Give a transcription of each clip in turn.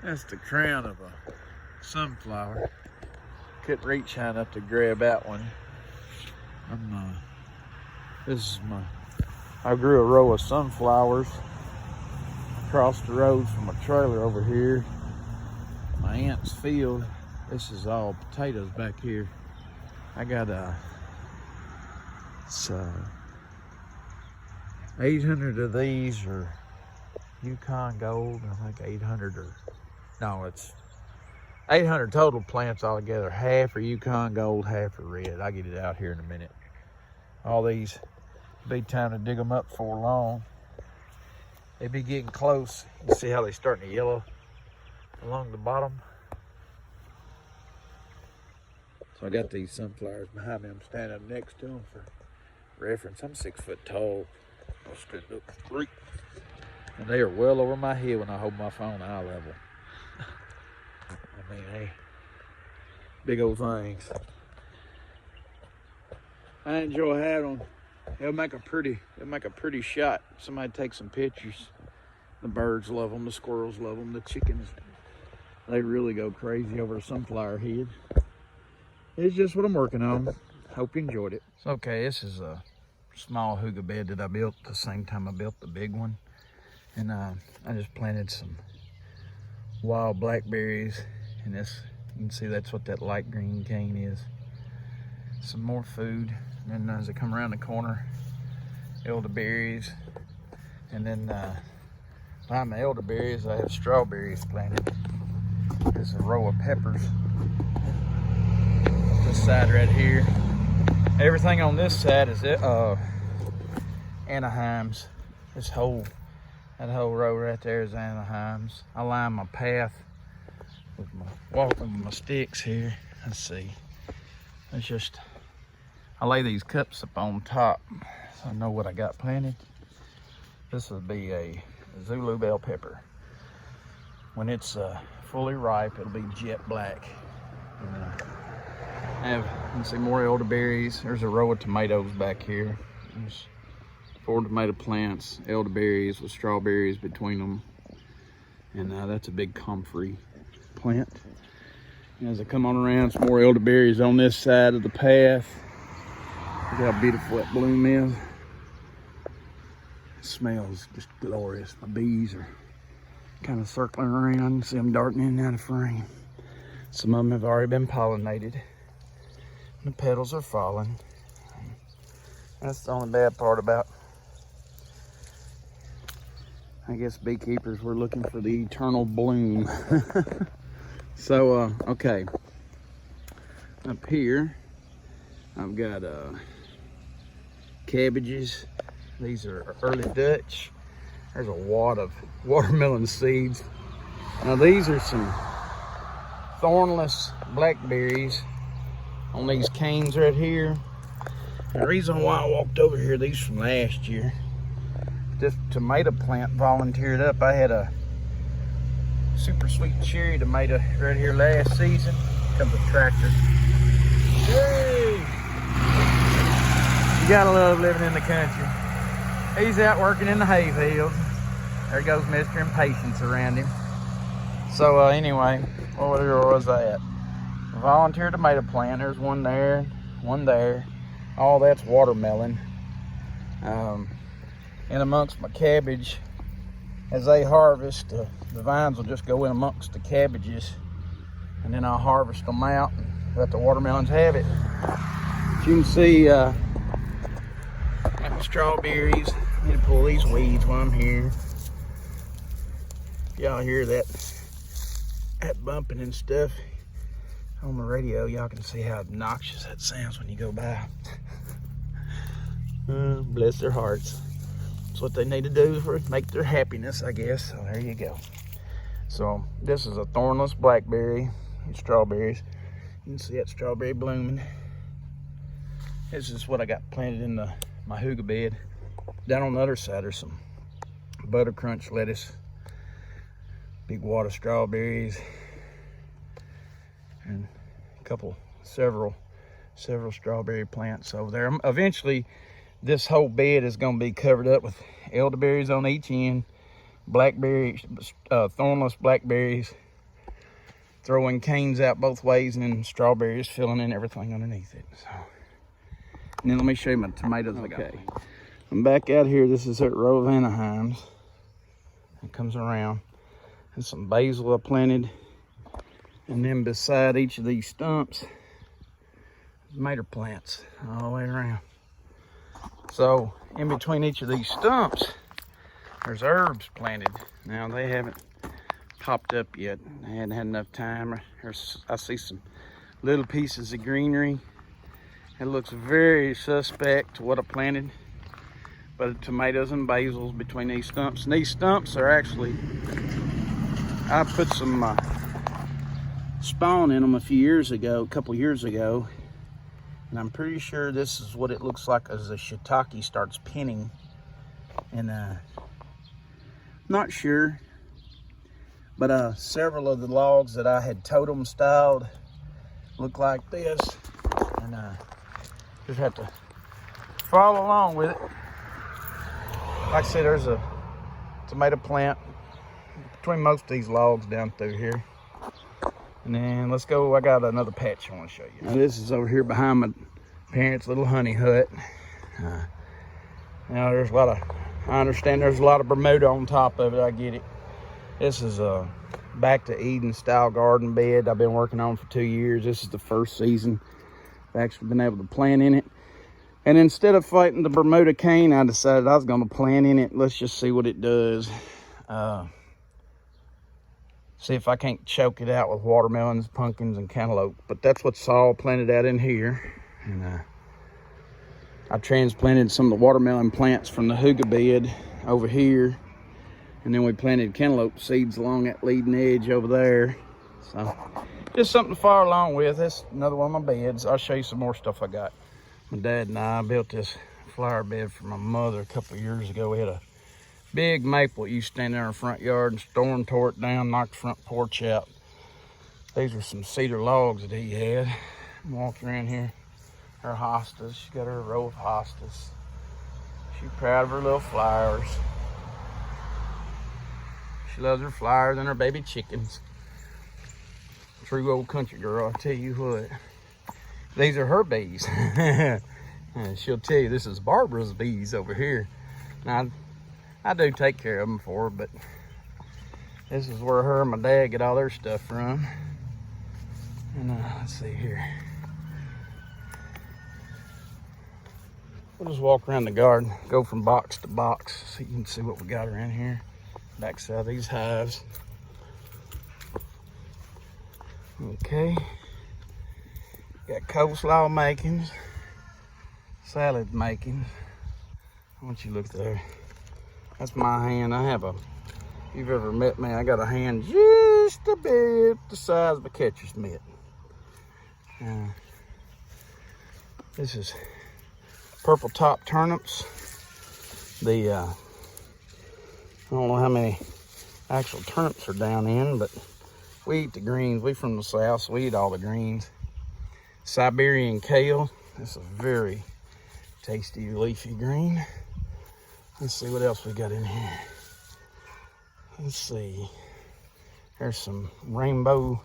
That's the crown of a sunflower. Couldn't reach high enough to grab that one. I grew a row of sunflowers across the road from a trailer over here. My aunt's field. This is all potatoes back here. I got 800 of these are Yukon Gold. I think 800 or no, it's 800 total plants altogether. Half are Yukon Gold, half are red. I'll get it out here in a minute. All these, be time to dig them up before long. They be getting close. You see how they starting to yellow along the bottom. So I got these sunflowers behind me. I'm standing up next to them for reference. I'm 6 foot tall. I'll stand up straight. And they are well over my head when I hold my phone eye level. I mean, hey, big old things. I enjoy having them. They'll make a pretty shot. Somebody take some pictures. The birds love them, the squirrels love them, the chickens, they really go crazy over a sunflower head. It's just what I'm working on. Hope you enjoyed it. So, okay, this is a small hygge bed that I built the same time I built the big one. And I just planted some wild blackberries. And this, you can see that's what that light green cane is. Some more food. And then as I come around the corner, elderberries. And then behind the elderberries, I have strawberries planted. There's a row of peppers. This side right here. Everything on this side is Anaheim's. That whole row right there is Anaheim's. I line my path with walking with my sticks here. Let's see. It's just, I lay these cups up on top so I know what I got planted. This would be a Zulu bell pepper. When it's fully ripe, it'll be jet black. And, you can see more elderberries. There's a row of tomatoes back here. There's 4 tomato plants, elderberries with strawberries between them. And that's a big comfrey plant. And as I come on around, some more elderberries on this side of the path. Look how beautiful that bloom is. It smells just glorious. My bees are kind of circling around. See them darting in and out of frame. Some of them have already been pollinated. The petals are falling. That's the only bad part about, I guess, beekeepers. We're looking for the eternal bloom. So, okay. Up here, I've got cabbages. These are early Dutch. There's a wad of watermelon seeds. Now these are some thornless blackberries on these canes right here. And the reason why I walked over here, these from last year, this tomato plant volunteered up. I had a super sweet cherry tomato right here last season. Comes a tractor. Hey! You gotta love living in the country. He's out working in the hay field. There goes Mr. Impatience around him. So anyway, where was I at? Volunteer tomato plant. There's one there, one there. All that's watermelon. And amongst my cabbage, as they harvest, the vines will just go in amongst the cabbages, and then I'll harvest them out and let the watermelons have it. As you can see, got my strawberries. I need to pull these weeds while I'm here. Y'all hear that bumping and stuff on the radio? Y'all can see how obnoxious that sounds when you go by. Bless their hearts. That's what they need to do for make their happiness, I guess. So there you go. So this is a thornless blackberry. Strawberries. You can see that strawberry blooming. This is what I got planted in my hygge bed. Down on the other side, there's some butter crunch lettuce, big wad of strawberries, and several strawberry plants over there. Eventually, this whole bed is going to be covered up with elderberries on each end, blackberries, thornless blackberries, throwing canes out both ways, and then strawberries filling in everything underneath it. So, and then let me show you my tomatoes I got. I'm back out here. This is that row of Anaheims. It comes around. And some basil I planted. And then beside each of these stumps, tomato plants all the way around. So in between each of these stumps, there's herbs planted. Now they haven't popped up yet. I hadn't had enough time. I see some little pieces of greenery. It looks very suspect to what I planted. But tomatoes and basils between these stumps. And these stumps are actually, I put some spawn in them a couple years ago. And I'm pretty sure this is what it looks like as the shiitake starts pinning. And not sure. But several of the logs that I had totem styled look like this. And just have to follow along with it. Like I said, there's a tomato plant between most of these logs down through here. And then let's go, I got another patch I want to show you. Now this is over here behind my parents' little honey hut. Now there's a lot of, I understand there's a lot of Bermuda on top of it, I get it. This is a back to Eden style garden bed I've been working on for 2 years. This is the first season I've actually been able to plant in it. And instead of fighting the Bermuda cane, I decided I was going to plant in it. Let's just see what it does. See if I can't choke it out with watermelons, pumpkins, and cantaloupe. But that's what's all planted out in here. And I transplanted some of the watermelon plants from the hygge bed over here. And then we planted cantaloupe seeds along that leading edge over there. So just something to follow along with. That's another one of my beds. I'll show you some more stuff I got. My dad and I built this flower bed for my mother a couple of years ago. We had a big maple that used to stand in our front yard, and storm tore it down, knocked the front porch out. These are some cedar logs that he had. I'm walking around here. Her hostas. She's got her row of hostas. She's proud of her little flowers. She loves her flowers and her baby chickens. True old country girl, I tell you what. These are her bees. And she'll tell you this is Barbara's bees over here. Now, I do take care of them for her, but this is where her and my dad get all their stuff from. And let's see here. We'll just walk around the garden, go from box to box so you can see what we got around here. Backside of these hives. Okay. Got coleslaw makings, salad makings. I want you to look there. That's my hand. I have a, if you've ever met me, I got a hand just a bit the size of a catcher's mitt. This is purple top turnips. I don't know how many actual turnips are down in, but we eat the greens. We from the south, so we eat all the greens. Siberian kale. This is a very tasty leafy green. Let's see what else we got in here. Let's see. There's some rainbow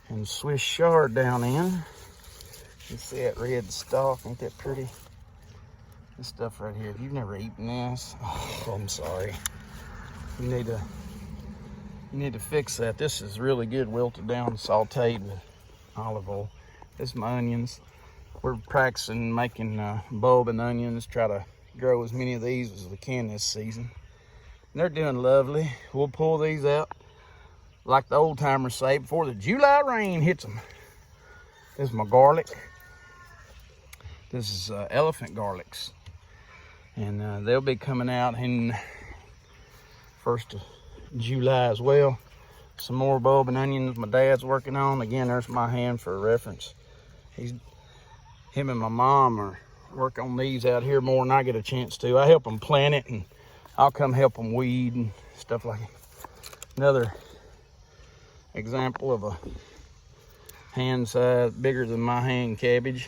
and Swiss chard down in. You see that red stalk? Ain't that pretty? This stuff right here. If you've never eaten this, oh, I'm sorry. You need to fix that. This is really good, wilted down, sauteed with olive oil. This is my onions. We're practicing making bulb and onions. Try to grow as many of these as we can this season. And they're doing lovely. We'll pull these out, like the old timers say, before the July rain hits them. This is my garlic. This is elephant garlics. And they'll be coming out in 1st of July as well. Some more bulb and onions my dad's working on. Again, there's my hand for reference. Him and my mom are working on these out here more than I get a chance to. I help them plant it, and I'll come help them weed and stuff like that. Another example of a hand size, bigger than my hand cabbage.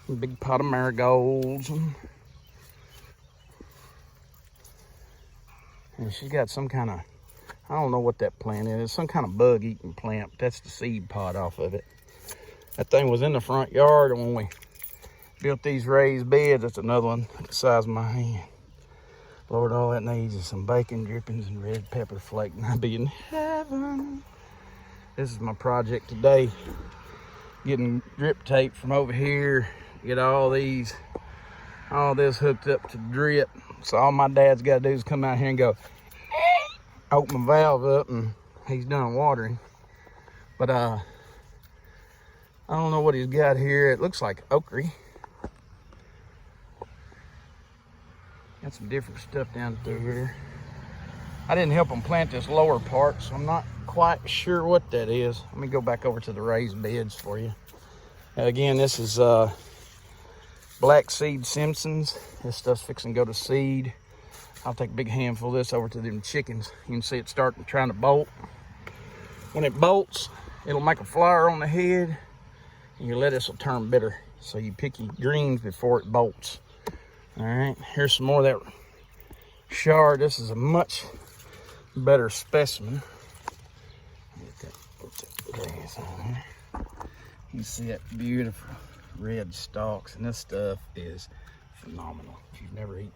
A big pot of marigolds. And she's got some kind of, I don't know what that plant is. It's some kind of bug-eating plant. That's the seed pod off of it. That thing was in the front yard when we built these raised beds. That's another one the size of my hand. Lord, all that needs is some bacon drippings and red pepper flake, and I'll be in heaven. This is my project today. Getting drip tape from over here. Get all this hooked up to drip. So all my dad's got to do is come out here and go, open my valve up, and he's done watering. But I don't know what he's got here. It looks like okra. Got some different stuff down through here. I didn't help him plant this lower part, so I'm not quite sure what that is. Let me go back over to the raised beds for you. Again, this is Black Seed Simpsons. This stuff's fixing to go to seed. I'll take a big handful of this over to them chickens. You can see it starting trying to bolt. When it bolts, it'll make a flower on the head, and your lettuce will turn bitter. So you pick your greens before it bolts. All right, here's some more of that shard. This is a much better specimen. Get that grass on there. You see that beautiful red stalks, and this stuff is phenomenal if you've never eaten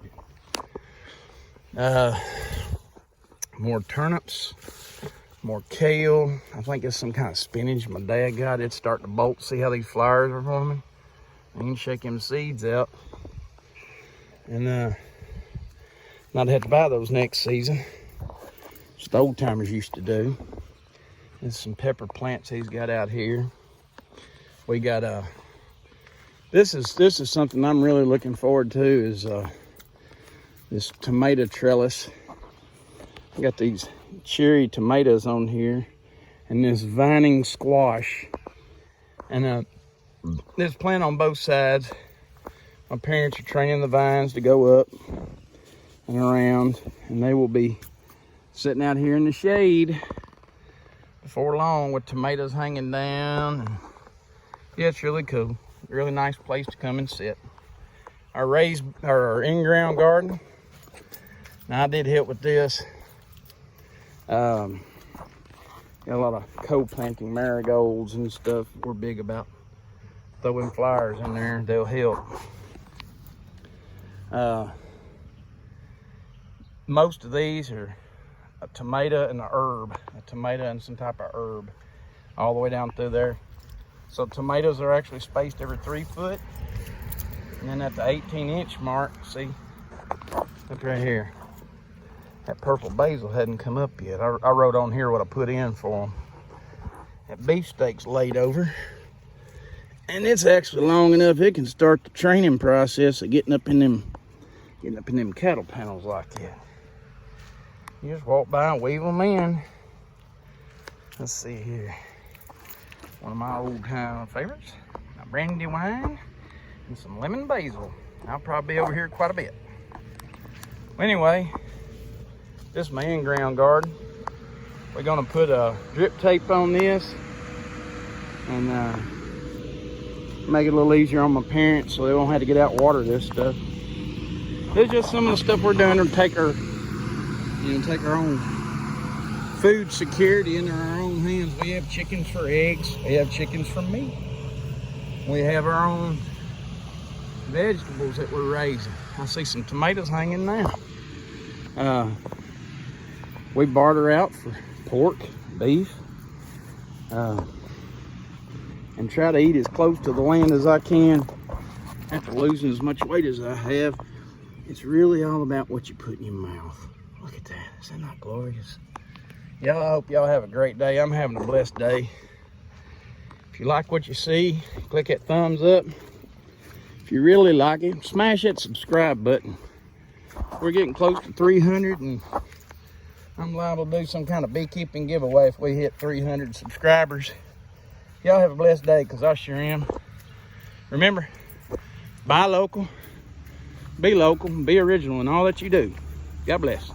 it. More turnips, more kale. I think it's some kind of spinach my dad got. It's starting to bolt. See how these flowers are forming? You can shake them seeds out, and not have to buy those next season. It's the old timers used to do. There's some pepper plants he's got out here. We got this is something I'm really looking forward to, is this tomato trellis. I got these cherry tomatoes on here and this vining squash, and there's plant on both sides. My parents are training the vines to go up and around, and they will be sitting out here in the shade before long with tomatoes hanging down. And yeah, it's really cool. Really nice place to come and sit. Our in-ground garden. Now I did help with this. Got a lot of co-planting marigolds and stuff. We're big about throwing flowers in there. They'll help. Most of these are a tomato and a herb. A tomato and some type of herb. All the way down through there. So tomatoes are actually spaced every 3 foot. And then at the 18-inch mark, see, look right here. That purple basil hadn't come up yet. I wrote on here what I put in for them. That beefsteak's laid over. And it's actually long enough it can start the training process of getting up in them cattle panels like that. You just walk by and weave them in. Let's see here. One of my old time favorites, my brandy wine and some lemon basil. I'll probably be over here quite a bit. Anyway, this is my in-ground garden. We're gonna put a drip tape on this and make it a little easier on my parents so they won't have to get out and water this stuff. This is just some of the stuff we're doing to take our own food security into our own hands. We have chickens for eggs. We have chickens for meat. We have our own vegetables that we're raising. I see some tomatoes hanging now. We barter out for pork, beef, and try to eat as close to the land as I can after losing as much weight as I have. It's really all about what you put in your mouth. Look at that. Is that not glorious? Y'all, I hope y'all have a great day. I'm having a blessed day. If you like what you see, click that thumbs up. If you really like it, smash that subscribe button. We're getting close to 300, and I'm liable to do some kind of beekeeping giveaway if we hit 300 subscribers. Y'all have a blessed day, because I sure am. Remember, buy local, be original in all that you do. God bless.